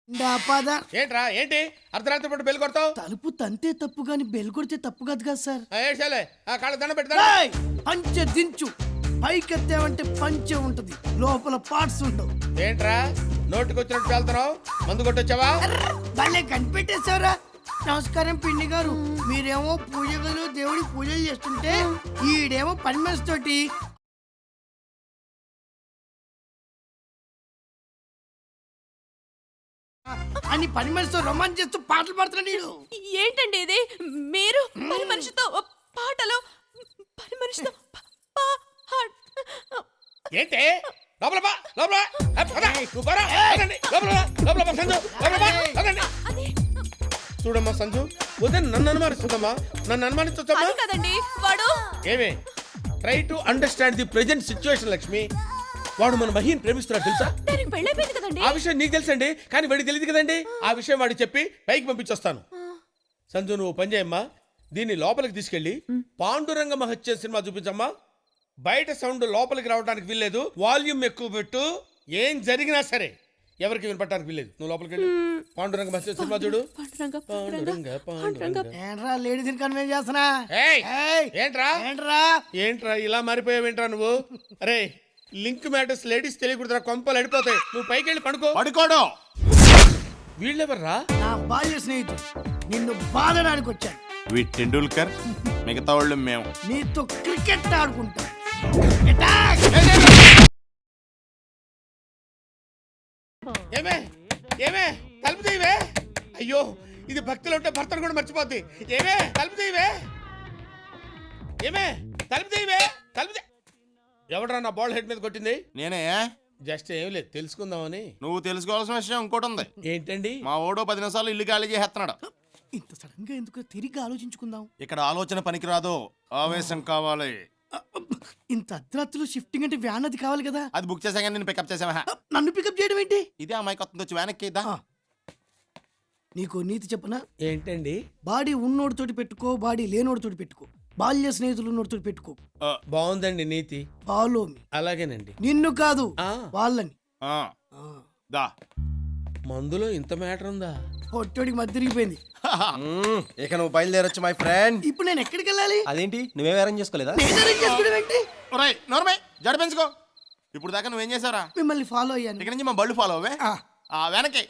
ఏంట్రా ఏంటి అర్ధరాత్రి పూట బెల్ కొడతావు? తలుపు తంతే తప్పు గాని బెల్ కొడితే తప్పు కాదు కదా సార్. ఏడ్చాలే ఆ కాళ్ళ దండ పెడతా. పంచె దించు, పైకెత్తావంటే పంచె ఉంటది, లోపల పార్ట్స్ ఉండవు. ఏంట్రా నోటికొచ్చినట్టు వెళ్తున్నావు? మందు కొట్టొచ్చావా? భలే కనిపెట్టేశారా. నమస్కారం పిండి గారు. మీరేమో పూజ గదిలో దేవుడి పూజలు చేస్తుంటే ఈడేమో పని మనిషి తోటి అని పని మనిషితో రొమాన్స్ చేస్తూ పాటలు పాడుతున్నాడు నీడు. ఏంటండి ఇది? మీరు పని మనిషితో పాటలు, పని మనిషితో ఏంటి లోపల బా, లోపల నువ్వు పోరా. పదండి, లోపల బా, లోపల బా సంజు, లోపల బా, పదండి. చూడమ్మా సంజు, ఉదయం నన్ను అనుమానిస్తుందమ్మా, నన్ను అనుమానిస్తుందమ్మా. కదండి వాడు. ఏమే try to understand the present situation Lakshmi. వాడు మన మహిని ప్రేమిస్తున్నాడు తెలుసా? పెళ్ళైపోయింది కదండి. ఆ విషయం నీకు తెలుసండి, కానీ వాడికి తెలియదు కదండి. ఆ విషయం వాడికి చెప్పి పైకి పంపించొస్తాను. సంజు నువ్వు పని చేయమ్మా, దీన్ని లోపలికి తీసుకెళ్లి పాండురంగ మహత్య సినిమా చూపించమ్మా. బయట సౌండ్ లోపలికి రావడానికి వీల్లేదు, వాల్యూమ్ ఎక్కువ పెట్టు. ఏం జరిగినా సరే ఎవరికి వినపడటానికి వీల్లేదు. నువ్వు లోపలికి వెళ్ళి పాండురంగ మహత్య సినిమా చూడు. ఏంట్రా లేడీస్ కన్వెన్స్ చేస్తున్నా? ఏంట్రా ఏంట్రా ఏంట్రా ఇలా మారిపోయావేంట్రా నువ్వు? అరే లింక్ మ్యాటర్స్ లేడీస్ తెలియకూడదురా, కొంపలు అడిపోతాయి. నువ్వు పైకి వెళ్ళి పడుకోవడం. వీళ్ళెవర్రా? నా బాల్య స్నేహితుడు, నిన్ను బాధడానికి వచ్చాను. టెండూల్కర్, మిగతా వాళ్ళు మేము. నీతో క్రికెట్ ఆడుకుంటా. ఏమే ఏమే తలుపు తీయవే. అయ్యో ఇది భక్తిలో ఉంటే భర్తను కూడా మర్చిపోద్ది. ఏమే తలుపు తీయవే. ఏమే తలుపు తీయవే. తలుపు ఎవడరా నా బాల్ హెడ్ మీద కొట్టింది? నేనే. జస్ట్ ఏం లేదు తెలుసుకుందామని. నువ్వు తెలుసుకోవాల్సిన విషయం ఇంకోటి ఉంది. ఏంటండి? మా ఓడో 10 నిమిషాలు ఇల్లు ఖాళీ చేస్తున్నాడు. ఇంత సడన్ గా ఎందుకు? తిరిగి ఆలోచించుకుందాం. ఇక్కడ ఆలోచన పనికిరాదు, ఆవేశం కావాలి. ఇంత అర్ధరాత్రులు షిఫ్టింగ్ అంటే వ్యాన్ అది కావాలి కదా. అది బుక్ చేసాక నేను పికప్ చేసావా? నన్ను పికప్ చేయడం ఏంటి? ఇదే అమ్మాయి కొత్త వచ్చి వెనక్కి ఇద్దా. నీకు నీతి చెప్పనా? ఏంటండి? బాడీ ఉన్నోడితోటి పెట్టుకో, బాడీ లేనోడితోటి పెట్టుకో, బాల్య స్నేహితులు ఉన్నోడితోటి పెట్టుకో. బాగుందండి నీతి. Follow me. అలాగేనండి. నిన్ను కాదు వాళ్ళని. దా మందులో ఇంత మ్యాటర్ ఉందా? పొట్టోడికి మధ్య తిరిగిపోయింది. ఇక నువ్వు బయలుదేరొచ్చు మై ఫ్రెండ్. ఇప్పుడు నేను ఎక్కడికి వెళ్ళాలి? అదేంటి నువ్వేం అరేంజ్ చేసుకోలేదా? నేను arrange చేసుకోవడం ఏంటి? ఒరేయ్ నోర్మై జడ పెంచుకో. ఇప్పుడు దాకా నువ్వేం చేసావురా? మిమ్మల్ని ఫాలో అయ్యాను. ఇక్కడ నుంచి మా బళ్ళు ఫాలో అవే. వెనక్కి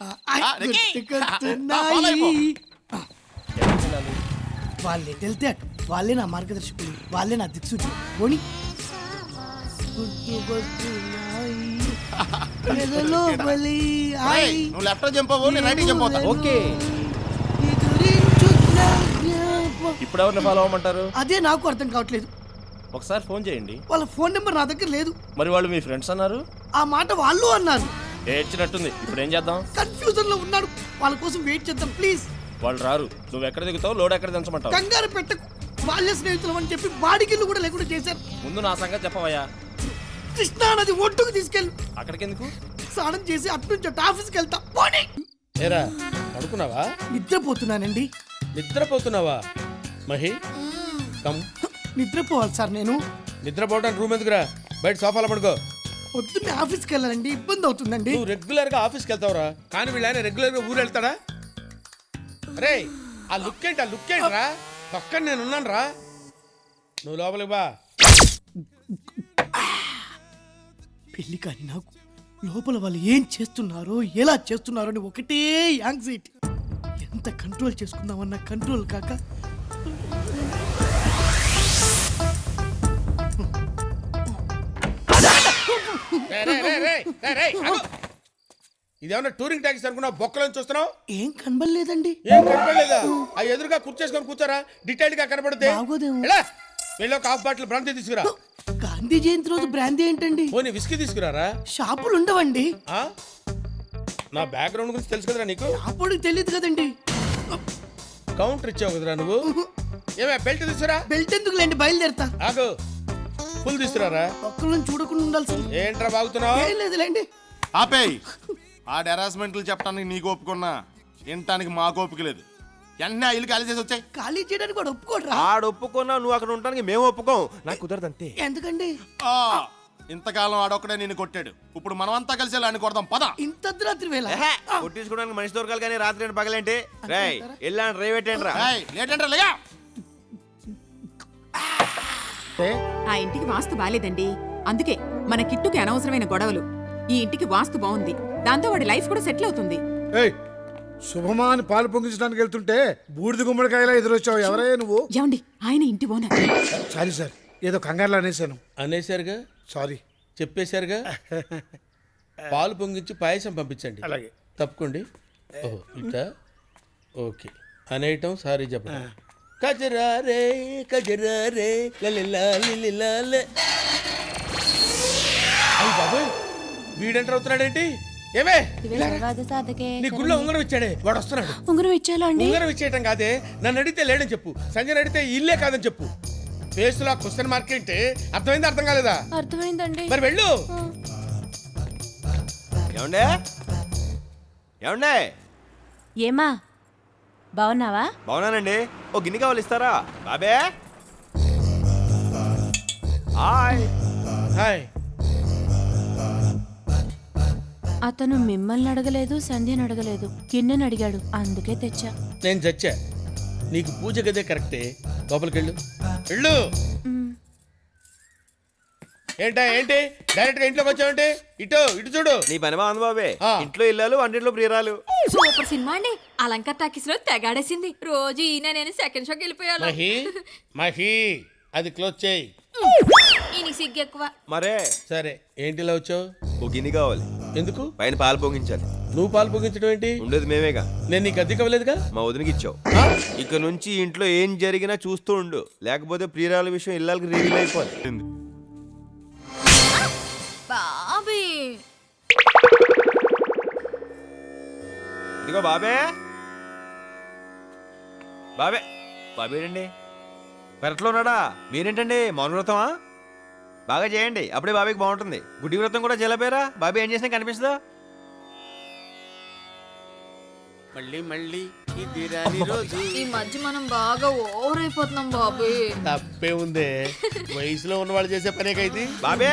వాళ్ళే వెళ్తే అటు, వాళ్ళే నా మార్గదర్శకులు, వాళ్ళే నా దిక్సూచి. పోనీ నువ్వు లెఫ్ట్ జంప్ అవ్వు, నేను రైట్ జంప్ అవుతా. ఓకే ఇప్పుడు ఎవరిని ఫాలో అవ్వమంటారు? అదే నాకు అర్థం కావట్లేదు. ఒకసారి ఫోన్ చేయండి. వాళ్ళ ఫోన్ నెంబర్ నా దగ్గర లేదు. మరి వాళ్ళు మీ ఫ్రెండ్స్ అన్నారు. ఆ మాట వాళ్ళు అన్నారు. ఏడ్చినట్టుంది. ఇప్పుడు ఏం చేద్దాం? కన్ఫ్యూజన్ లో ఉన్నాడు. వాళ్ళ కోసం వెయిట్ చేద్దాం ప్లీజ్. వాళ్ళు రారు. నువ్వు ఎక్కడ దిగుతావు, లోడ్ ఎక్కడ దించమంటావు? కంగారు పెట్టకు. బాల్య స్నేహితులు అని చెప్పి బాడిగిల్లు కూడా లేకుండా చేశారు. ముందు నా సంగతి చెప్పవయ్యా. కృష్ణా నది ఒడ్డుకు తీసుకెళ్ళు. అక్కడికి ఎందుకు? స్నానం చేసి అటు నుంచి అటు ఆఫీస్కి వెళ్తా. పోనీ. ఏరా పడుకున్నావా? నిద్రపోతున్నానండి. నిద్రపోతున్నావా? మహి కమ్. నిద్రపోవాలి సార్ నేను. నిద్రపోవడానికి రూమ్ ఎందుకురా? బయట సోఫాలో పడుకో. పొద్దున్నే ఆఫీస్కి వెళ్ళాలండి, ఇబ్బంది అవుతుందండి. నువ్వు రెగ్యులర్ గా ఆఫీస్కి వెళ్తావురా, కానీ వీళ్ళైనా రెగ్యులర్ గా ఊరు వెళ్తాడా? రే ఆ లుక్ ఏంట్రా? పక్కన నేను ఉన్నాను రా. నువ్వు లోపలికి బా. పెళ్లి కానీ నాకు లోపల వాళ్ళు ఏం చేస్తున్నారో, ఎలా చేస్తున్నారో అని ఒకటే యాంగ్జైటీ. ఎంత కంట్రోల్ చేసుకుందామన్నా కంట్రోల్ కాక ఇదేమన్నా టూరింగ్ ట్యాక్సీ అనుకున్నా? బొక్కలను చూస్తున్నావు? ఏం కనబడలేదండి. ఏం కనపడలేదా? ఆ ఎదురుగా కుర్చేసుకొని కూర్చోరా, డీటెయిల్ గా కనపడితే. వెళ్ళి ఒక హాఫ్ బాటిల్ బ్రాంతి తీసుకురా. గాంధీ జయంతి రోజు బ్రాందీ ఏంటండి? పోనీ విస్కీ తీసుకురారా. షాపులు ఉండవండి. నా బ్యాక్గ్రౌండ్ గురించి తెలుసు కదరా నీకు? అప్పుడు తెలియదు కదండి. కౌంటర్ ఇచ్చావు కదరా నువ్వు. ఏమే బెల్ట్ తీసుకురా. బెల్ట్ ఎందుకు లేండి, బయలుదేరతా. ఆగు, ఫుల్ తీసుకురారా. ఒక్కళ్ళని చూడకుండా ఉండాల్సి. ఏంట్రా బాగుతున్నావు? ఏం లేదులేండి. ఆపేయ్. ఆ హెరాస్మెంట్లు చెప్పడానికి నీకు ఒప్పుకున్నా, వినటానికి మాకు ఓపిక లేదు. వెంటనే ఇల్లు ఖాళీ చేసి వచ్చాయి. ఖాళీ చేయడానికి కూడా ఒప్పుకోడ్రా. ఆడు ఒప్పుకున్నా, నువ్వు అక్కడ ఉండడానికి మేము ఒప్పుకోం. నాకు కుదరదు అంతే. ఎందుకండి? ఇంతకాలం ఆడొక్కడే నిన్ను కొట్టాడు. ఇప్పుడు మనమంతా కలిసి ఆయన కొడదాం పద. ఇంత అర్ధరాత్రి వేళ కొట్టించుకోవడానికి మనిషి దొరకాలి కానీ రాత్రి పగలేంటి రేయ్ వెళ్ళా రేవేటేంట్రా ఏయ్, లేటంటే లేగా. ఆ ఇంటికి వాస్తు బాలేదండి. అందుకే మన కిట్టుకి అనవసరమైన గొడవలు. ఈ ఇంటికి వాస్తు బాగుంది, దాంతో వాడి లైఫ్ కూడా సెటిల్ అవుతుంది. ఏయ్ శుభమా అని పాలు పొంగించడానికి వెళ్తుంటే బూడిద గుమ్మడికాయలా ఎదురొచ్చావు. ఎవరయ్యా నువ్వు? ఏమండి, ఆయన ఇంటి ఓనర్. సారీ సార్, ఏదో కంగారులో అనేసాను. అనేసారుగా, సారీ. చెప్పేశారుగా. పాలు పొంగించి పాయసం పంపించండి. అలాగే. తప్పుకోండి. ఓహో ఇట్టా, ఓకే. అనేయటం సారీ చెప్పండి. కజరారే కజరారే లలిలాలిలాలే. అయ్య బాబోయ్, వీడెంటర్ అవుతున్నాడేంటి? ఏమే నీ గుళ్ళో ఉంగరం ఇచ్చాడే, వాడు వస్తున్నాడు. ఉంగరం ఇచ్చేలా అండి? ఉంగరం ఇచ్చేయటం కాదే, నన్ను అడిగితే లేడని చెప్పు. సంజయ్ అడిగితే ఇల్లే కాదని చెప్పు. ఫేసులో క్వశ్చన్ మార్క్ ఏంటి? అర్థమైంది అర్థం కాలేదా? అర్థమైందండి. మరి వెళ్ళు. ఏమండే ఏమండే ఏమా బాగున్నావా? బాగున్నానండి. ఓ గిన్నె కావాలి, ఇస్తారా? బాబే హాయ్. హాయ్. అతను మిమ్మల్ని అడగలేదు, సంధ్యని అడగలేదు, గిన్నెని అడిగాడు, అందుకే తెచ్చా. నేను చచ్చా. నీకు పూజ గదే కరెక్టే. లోపలికి వెళ్ళు. వెళ్ళు. ఏంటా ఏంటి డైరెక్ట్ గా ఇంట్లోకి వచ్చావంటే? ఇటు ఇటు చూడు. నీ పని బాగుంది బాబే. ఆ. ఇంట్లో ఇల్లాలు, వంటింట్లో ప్రియురాలు. సూపర్ సినిమా అండి. అలంకార్ టాకీస్ లో తెగాడేసింది. రోజు ఈయన నేను సెకండ్ షోకి వెళ్ళిపోయాను. మహి మహి అది క్లోజ్ చేయి. ఈయన సిగ్గు ఎక్కువ. మరే సరే, ఏంటి ఇలా వచ్చావు? ఓ గిన్నె కావాలి. ఎందుకు? పైన పాలు పొంగించాలి. నువ్వు పాలు పొగించడం ఏంటి? ఉండేది మేమేగా. నేను నీకు అద్దెకి ఇవ్వలేదుగా. మా వదినకి ఇచ్చావు. ఆ? ఇక నుంచి ఇంట్లో ఏం జరిగినా చూస్తూ ఉండు, లేకపోతే ప్రియురాల విషయం ఇళ్ళకి రివీల్ అయిపోతుంది. బాబీ ఇదిగో బాబే బాబే బాబేడండి పెరట్లో ఉన్నాడా? మీరేంటండి మౌన వ్రతమా? బాగా చేయండి, అప్పుడే బాబీకి బాగుంటుంది. గుడి వ్రతం కూడా చేయలేపోయారా? బాబీ ఏం చేసినా కనిపిస్తుందా? మళ్ళీ మళ్ళీ ఇది రాని రోజు. ఈ మధ్య మనం బాగా ఓవర్ అయిపోతున్నాం బాబీ. తప్పే ఉందే, వయసులో ఉన్న వాళ్ళు చేసే పనే కైది. బాబే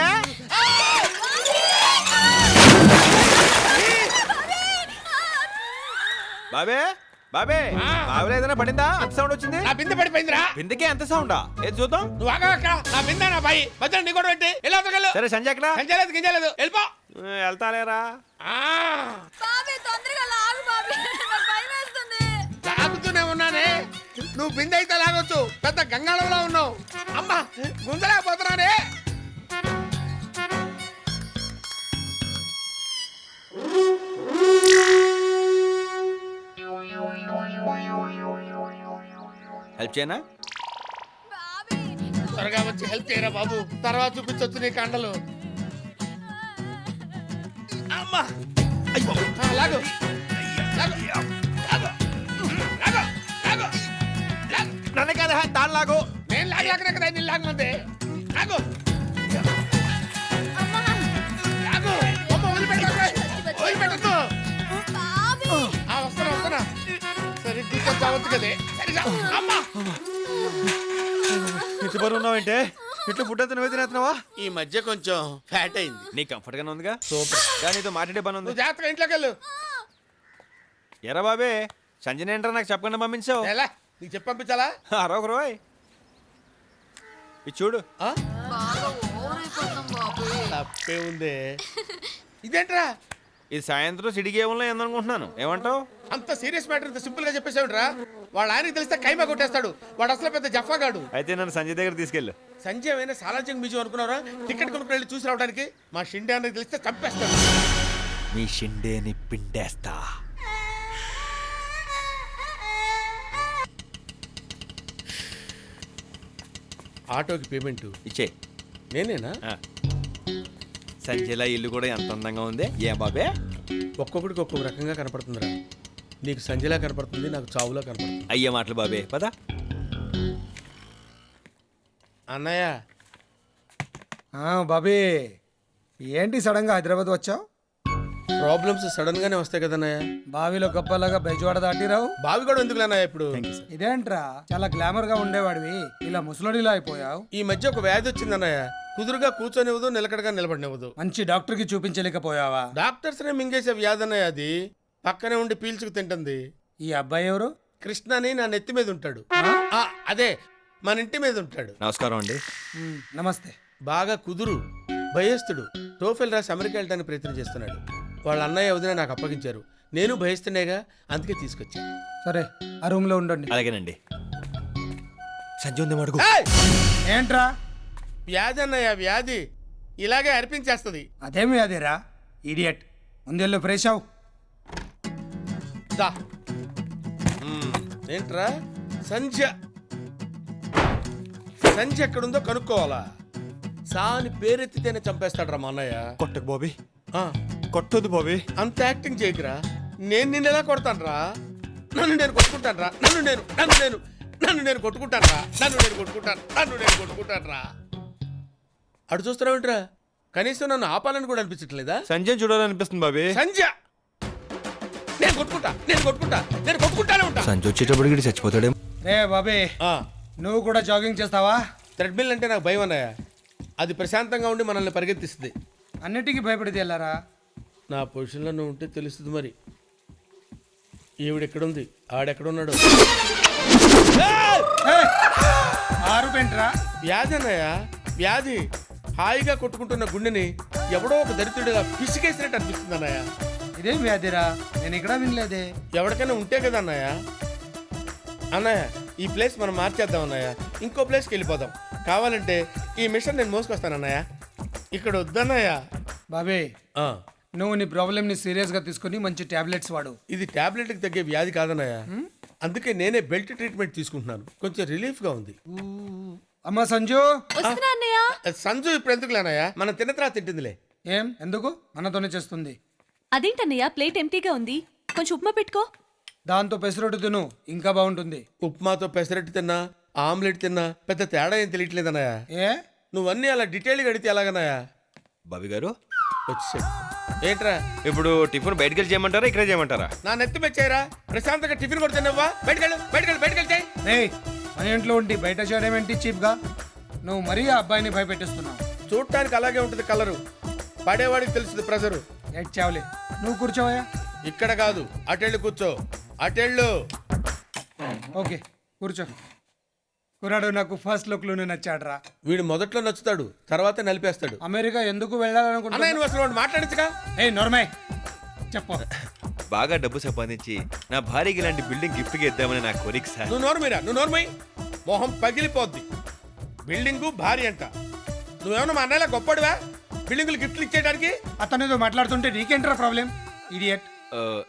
బాబే బాబే బాబులో ఏదైనా పడిందా? అంత సౌండ్ వచ్చింది. నా బిందె పడిపోయిందిరా. బిందెకే అంత సౌండా? ఏది చూద్దాం. నువ్వు ఆగా అక్కడ. నా బిందె నా బాయి మధ్య నీ కూడా పెట్టి ఎలా వెళ్ళు. సరే సంజయ్ ఎక్కడ? సంచలేదు గింజలేదు, వెళ్ళిపో. వెళ్తాలేరా? ఆ, బాబీ తొందరగా లాగు బాబీ, నాకు భయం వేస్తుంది. లాగుతూనే ఉన్నానే. నువ్వు బిందె అయితే లాగొచ్చు, పెద్ద గంగాళంలో ఉన్నావు. అమ్మా గుంజలేకపోతున్నానే. హెల్ప్ చేయనా? త్వరగా వచ్చి హెల్ప్ చేయరా బాబు, తర్వాత చూపించొచ్చు నీ కండలు. అమ్మా అయ్యో, లాగు లాగు లాగు లాగు లాగు లాగు. నన్ను కదా దాని లాగు. నేను లాగలేకనే కదా నేను లాగమంది. లాగు లాగు. అమ్మ వదిలిపెట్టకు, వదిలిపెట్టకు. వస్తున్నా వస్తున్నా. సరే కూర్చొచ్చావచ్చు కదే. సరిగా అమ్మా. ఇంత బరువు ఉన్నావంటే ఇట్లా ఫుడ్ అంతా నువ్వే తినేస్తున్నావా? ఈ మధ్య కొంచెం ఫ్యాట్ అయింది. నీ కంఫర్ట్ గానే ఉందిగా. సూపర్. కానీ నీతో మాట్లాడే పని ఉంది. నువ్వు జాగ్రత్తగా ఇంట్లోకి వెళ్ళు. ఎరా బాబే సంజయ్ ఏంట్రా నాకు చెప్పకుండా పంపించావు? ఎలా నీకు చెప్పి పంపించాలా? అరొక రోయ్ ఇది చూడు. ఆ? బాగా ఓవర్ అయిపోతున్నాం బాబీ. తప్పే ఉందే. ఇదేంట్రా? ఇది సాయంత్రం సిటీ గేమ్లో ఏందనుకుంటున్నాను. ఏమంటావు? అంత సీరియస్ మ్యాటర్ ఇంత సింపుల్ గా చెప్పేసావుట్రా. వాళ్ళ ఆయనకి తెలిస్తే కైమా కొట్టేస్తాడు. వాడు అసలు పెద్ద జఫాగాడు. అయితే నన్ను సంజయ్ దగ్గర తీసుకెళ్ళు. సంజయ్ అయినా సాలార్జంగ్ మ్యూజియం అనుకున్నారా? టికెట్ కొనుక్కుని వెళ్ళి చూసి రావడానికి. మా షిండే అన్నకి తెలిస్తే చంపేస్తాడు. మీ షిండేని పిండేస్తా. ఆటోకి పేమెంట్ ఇచ్చే. నేనేనా? సంజయ్లా ఇల్లు కూడా ఎంత అందంగా ఉంది. ఏ బాబే ఒక్కొక్కడికి ఒక్కొక్క రకంగా కనపడుతుందిరా. నీకు సంజయ్లా కనపడుతుంది, నాకు చావులా కనపడుతుంది. అయ్యే మాటలు బాబే పద. అన్నయ్య బాబీ ఏంటి సడన్గా హైదరాబాద్ వచ్చావు? ప్రాబ్లమ్స్ సడన్ గానే వస్తాయి కదన్నయ్య. బావిలో గొప్పలాగా బెజవాడ దాటిరావు. బావి కూడా ఎందుకు లేనయ్య ఇప్పుడు? ఇదేంట్రా చాలా గ్లామర్ గా ఉండేవాడివి ఇలా ముసలోడిలా అయిపోయావు. ఈ మధ్య ఒక వ్యాధి వచ్చిందన్నయ్య. కుదురుగా కూర్చొనివ్వదు, నిలకడగా నిలబడినివ్వదు. మంచి డాక్టర్ కి చూపించలేకపోయావా? డాక్టర్స్ నే మింగేసే వ్యాధి అన్నయ్య అది. పక్కనే ఉండి పీల్చుకు తింటుంది. ఈ అబ్బాయి ఎవరు? కృష్ణ అని నా నెత్తి మీద ఉంటాడు. అదే మన ఇంటి మీద ఉంటాడు. నమస్కారం అండి. నమస్తే. బాగా కుదురు, భయస్తుడు. టోఫెల్ రాసి అమెరికా వెళ్ళడానికి ప్రయత్నం చేస్తున్నాడు. వాళ్ళ అన్నయ్య వదిన నాకు అప్పగించారు. నేను భయస్తునేగా, అందుకే తీసుకొచ్చాను. సరే ఆ రూమ్ లో ఉండండి. అలాగేనండి. సంజయ్ ఉంది మడుగు. ఏయ్! ఏంట్రా? వ్యాధి అన్నయ్య, వ్యాధి ఇలాగే అర్పించేస్తుంది. అదేమి అదేరా ఇడియట్. ముందెళ్ళు ఫ్రెష్ అవు. దా. ఏంట్రా సంధ్య? సంధ్య ఎక్కడుందో కనుక్కోవాలా? సాని పేరెత్తితేనే చంపేస్తాడు రా మా అన్నయ్య. కొట్టకు బాబీ, ఆ, కొట్టొద్దు బాబీ. అంత యాక్టింగ్ చేయకురా. నేను నిన్ను ఎలా కొడతాను రా? నన్ను నేను కొట్టుకుంటాను రా. నన్ను నేను కొట్టుకుంటాను రా. నన్ను నేను కొట్టుకుంటాను రా. అటు చూస్తున్నావేంట్రా? కనీసం నన్ను ఆపాలని కూడా అనిపించట్లేదా? సంజయ్ చూడాలనిపిస్తుంది బాబీ. సంధ్య నేను కొట్టుకుంటానే ఉంటా. సంజయ్ వచ్చేటప్పుడు చచ్చిపోతాడే. రే బాబే, ఆ, నువ్వు కూడా జాగింగ్ చేస్తావా? థ్రెడ్మిల్ అంటే నాకు భయం అన్నయ్య. అది ప్రశాంతంగా ఉండి మనల్ని పరిగెత్తిస్తుంది. అన్నిటికీ భయపడితే వెళ్ళారా? నా పొజిషన్లో నువ్వు ఉంటే తెలుస్తుంది మరి. ఈవిడెక్కడుంది, ఆడెక్కడున్నాడు? ఆరు పెంట్రా. వ్యాధి అన్నయ్య, వ్యాధి. హాయిగా కొట్టుకుంటున్న గుండెని ఎవడో ఒక దరిద్రుడిగా పిసికేసినట్టు అనిపిస్తుంది అన్నయ్య. ఇదేం వ్యాధిరా? నేను ఇక్కడ వినలేదే. ఎవరికైనా ఉంటే కదా అన్నయ్య. అన్నయ్య ఈ ప్లేస్ మనం మార్చేద్దాం అన్నయ్య. ఇంకో ప్లేస్కి వెళ్ళిపోదాం. కావాలంటే ఈ మిషన్ నేను మోసుకొస్తాను అన్నయ్య. ఇక్కడ వద్దన్నయ్య. బాబే, ఆ, నువ్వు నీ ప్రాబ్లమ్ ని సీరియస్ గా తీసుకుని మంచి టాబ్లెట్స్ వాడు. ఇది టాబ్లెట్కి తగ్గే వ్యాధి కాదన్నయ్య. అందుకే నేనే బెల్ట్ ట్రీట్మెంట్ తీసుకుంటున్నాను. కొంచెం రిలీఫ్గా ఉంది. అమ్మా సంజు. వస్తున్నా అన్నయ్య. సంజు ఇప్పుడు ఎందుకు లేనయ్యా? మనం తిన్న తర్వాత తింటుందిలే. ఏం ఎందుకు? మనతోనే చేస్తుంది. అదేంటన్నయ్య, ప్లేట్ ఎంటీగా ఉంది. కొంచెం ఉప్మా పెట్టుకో. దాంతో పెసరొట్టు తిను, ఇంకా బాగుంటుంది. ఉప్మాతో పెసరట్టు తిన్నా, ఆమ్లెట్ తిన్నా పెద్ద తేడా ఏం తెలియట్లేదన్నయ్య. ఏ నువ్వన్నీ అలా డీటెయిల్గా అడిగితే ఎలాగన్నయ్యా? బాబీ గారు వచ్చేసాడు. ఏంట్రా? ఇప్పుడు టిఫిన్ బయటకు వెళ్ళి చేయమంటారా, ఇక్కడ చేయమంటారా? నా నెత్తి మెచ్చాయిరా. ప్రశాంతంగా టిఫిన్ కూడా తిన్నావా? బయటకెళ్ళు చేయి. రేయ్, మన ఇంట్లో ఉండి బయట చేయడం ఏంటి చీప్ గా? నువ్వు మరీ ఆ అబ్బాయిని భయపెట్టిస్తున్నావు. చూడటానికి అలాగే ఉంటుంది కలరు. పడేవాడికి తెలుస్తుంది ప్రెజరు. చావులే, నువ్వు కూర్చోవయ్యా. ఇక్కడ కాదు, అటెళ్ళు కూర్చో. అటెళ్ళు. ఓకే కూర్చో. కుర్రాడు నాకు ఫస్ట్ లుక్ లోనే నచ్చాడురా. వీడు మొదట్లో నచ్చుతాడు, తర్వాత నలిపేస్తాడు. అమెరికా ఎందుకు అన్నయ్య వెళ్ళాలనుకుంటున్నా? నువ్వు అసలు వాడిని మాట్లాడించగా. ఏ నోర్మై చెప్పు. బాగా డబ్బు సంపాదించి నా భార్యకి ఇలాంటి బిల్డింగ్ గిఫ్ట్ గా ఇద్దామని నా కోరిక సార్. నువ్వు నోర్మై. మొహం పగిలిపోద్ది. బిల్డింగు భారీ అంట. నువ్వేమన్నా మా అన్నయ్యలా గొప్పడివా బిల్డింగులు గిఫ్ట్లు ఇచ్చేయడానికి? అతనితో మాట్లాడుతుంటే నీకేంట్రా ప్రాబ్లం? ఇడియట్.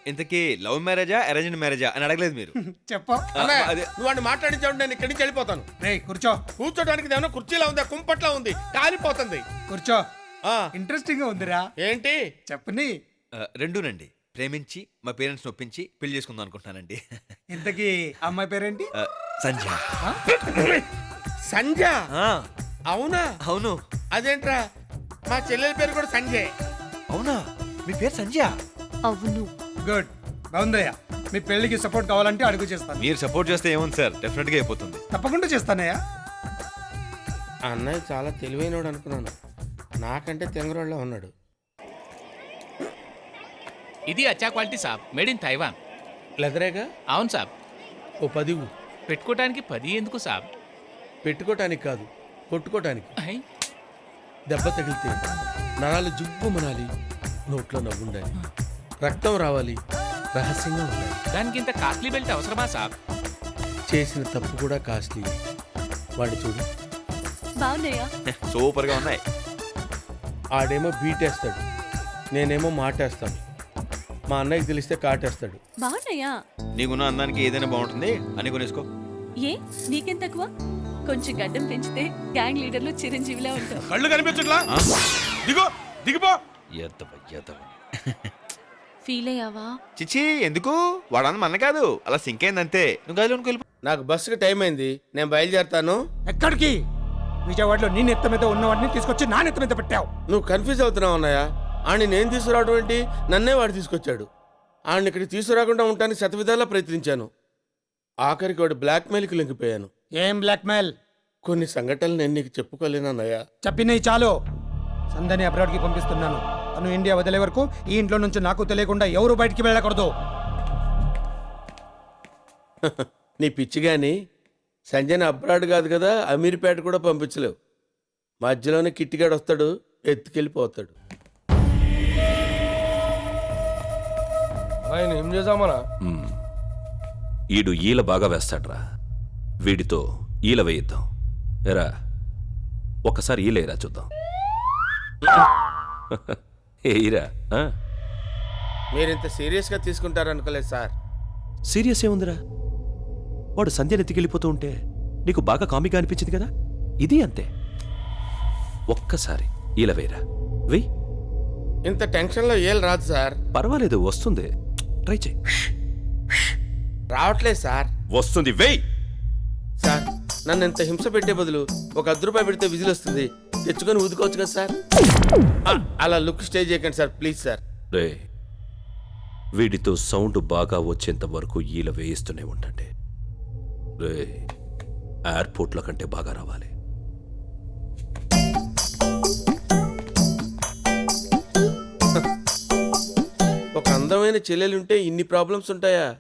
ఇంతకీ లవ్ మ్యారేజా అరేంజ్డ్ మ్యారేజా అని అడగలేదు మీరు. చెప్పు. అన్నయ్య, అదే. నువ్వు వాడిని మాట్లాడించావు, నేను ఇక్కడి నుంచి వెళ్ళిపోతాను. రేయ్ కూర్చో. కూర్చోడానికి ఏమన్నా కుర్చీలా ఉందా, కుంపట్లా ఉంది, కాలిపోతుంది. కూర్చో. ఆ, ఇంట్రెస్టింగ్ గా ఉందిరా. ఏంటి? చెప్పని. రెండూనండి. ప్రేమించి మా పేరెంట్స్ ఒప్పించి పెళ్లి చేసుకుందాం అనుకుంటున్నానండి. ఇంతకీ అమ్మాయి పేరేంటి? సంధ్య. సంధ్య? ఆ, అవునా? అవును. అదేంట్రా, మా చెల్లెల పేరు కూడా సంజయ్. అవునా, మీ పేరు సంధ్య? అవును. గుడ్, బాగుందయ్యా. మీ పెళ్లికి సపోర్ట్ కావాలంటే అడుగు చేస్తాను. మీరు సపోర్ట్ చేస్తే ఏముంది సార్, డెఫినెట్ గా అయిపోతుంది. తప్పకుండా చేస్తానయ్యా. అన్నయ్య చాలా తెలివైనోడు అనుకున్నాను. నాకంటే తెంగరోళ్ళ ఉన్నాడు. ఇది అచ్చా క్వాలిటీ సాబ్, మేడ్ ఇన్ తైవాన్. లెదరేగా? అవును సాబ్. ఓ 10 ఇవ్వు. పెట్టుకోవడానికి 10 ఎందుకు సాబ్? పెట్టుకోవటానికి కాదు, కొట్టుకోవటానికి. ఐ, దెబ్బ తగిలితే నరాలు జుబ్బుమనాలి, నోట్లో నవ్వుండాలి, రక్తం రావాలి, రహస్యంగా ఉండాలి. దానికి ఇంత కాస్ట్లీ బెల్ట్ అవసరమా సాబ్? చేసిన తప్పు కూడా కాస్ట్లీ. వాడు చూడు, బాగున్నాయా? సూపర్ గా ఉన్నాయి. ఆడేమో బీటేస్తాడు, నేనేమో మాటేస్తాను. మా అన్నయ్యకి తెలిస్తే కాటేస్తాడు. బాగున్నాయా? నీకున్న అందానికి ఏదైనా బాగుంటుంది అని కొనేసుకో. ఏ నీకేం తక్కువ? కొంచెం గడ్డం పెంచితే గ్యాంగ్ లీడర్లు చిరంజీవిలా ఉంటావు. కళ్ళు కనిపించట్లా? దిగిపో. ఫీల్ అయ్యావా? చిచి ఎందుకు, వాడని మన కాదు, అలా సింక్ అయిందంతే. నువ్వు గదిలోకి వెళ్ళిపో. నాకు బస్సుకి టైం అయింది, నేను బయలుదేరుతాను. ఎక్కడికి? విజయవాడలో నీ నెత్త మీద ఉన్నవాడిని తీసుకొచ్చి నా నెత్త మీద పెట్టావు. నువ్వు కన్ఫ్యూజ్ అవుతున్నావు అన్నయ్య. ఆడిని నేను తీసుకురావడం ఏంటి, నన్నే వాడు తీసుకొచ్చాడు. ఆడిని ఇక్కడికి తీసుకురాకుండా ఉండటానికి శతవిధాలా ప్రయత్నించాను. ఆఖరికి వాడు బ్లాక్మెయిల్కి లొంగిపోయాను. ఏం బ్లాక్మెయిల్? కొన్ని సంఘటనలు నేను నీకు చెప్పుకోలేనన్నయ్య. చెప్పినవి చాలు. సందని అబ్రాడ్కి పంపిస్తున్నాను. తను ఇండియా వదిలే వరకు ఈ ఇంట్లో నుంచి నాకు తెలియకుండా ఎవరు బయటికి వెళ్ళకూడదు. నీ పిచ్చి గాని సంజయ్ని అబ్రాడ్ కాదు కదా, అమీర్పేట కూడా పంపించలేవు. మధ్యలోనే కిట్టిగాడు వస్తాడు, ఎత్తుకెళ్ళిపోతాడు. ఆయన ఏం చేద్దామనా? ఈడు ఈల బాగా వేస్తాడ్రా, వీడితో ఈల వేయిద్దాం. ఎరా ఒక్కసారి ఈలేరా చూద్దాం. ఏరా మీరింత సీరియస్గా తీసుకుంటారనుకోలేదు సార్. సీరియస్ ఏముందిరా, వాడు సంధ్యను ఎత్తికెళ్ళిపోతూ ఉంటే నీకు బాగా కామిగా అనిపించింది కదా, ఇది అంతే. ఒక్కసారి ఈల వేయరా, వెయ్యి. ఇంత టెన్షన్లో ఏం రాదు సార్. పర్వాలేదు, వస్తుంది, ట్రై చేయి. రావట్లేదు సార్. వస్తుంది, వెయ్యి. సార్ నన్ను ఇంత హింస పెట్టే బదులు ఒక 10 రూపాయలు పెడితే విజిల్ వస్తుంది, తెచ్చుకొని ఊదుకోవచ్చు కదా సార్. అలా లుక్ స్టే చేయకండి సార్, ప్లీజ్ సార్. రే, వీడితో సౌండ్ బాగా వచ్చేంత వరకు ఈల వేయిస్తూనే ఉండండి. రే, ఎయిర్పోర్ట్ల కంటే బాగా రావాలి. ఒక అందమైన చెల్లెలుంటే ఇన్ని ప్రాబ్లమ్స్ ఉంటాయా?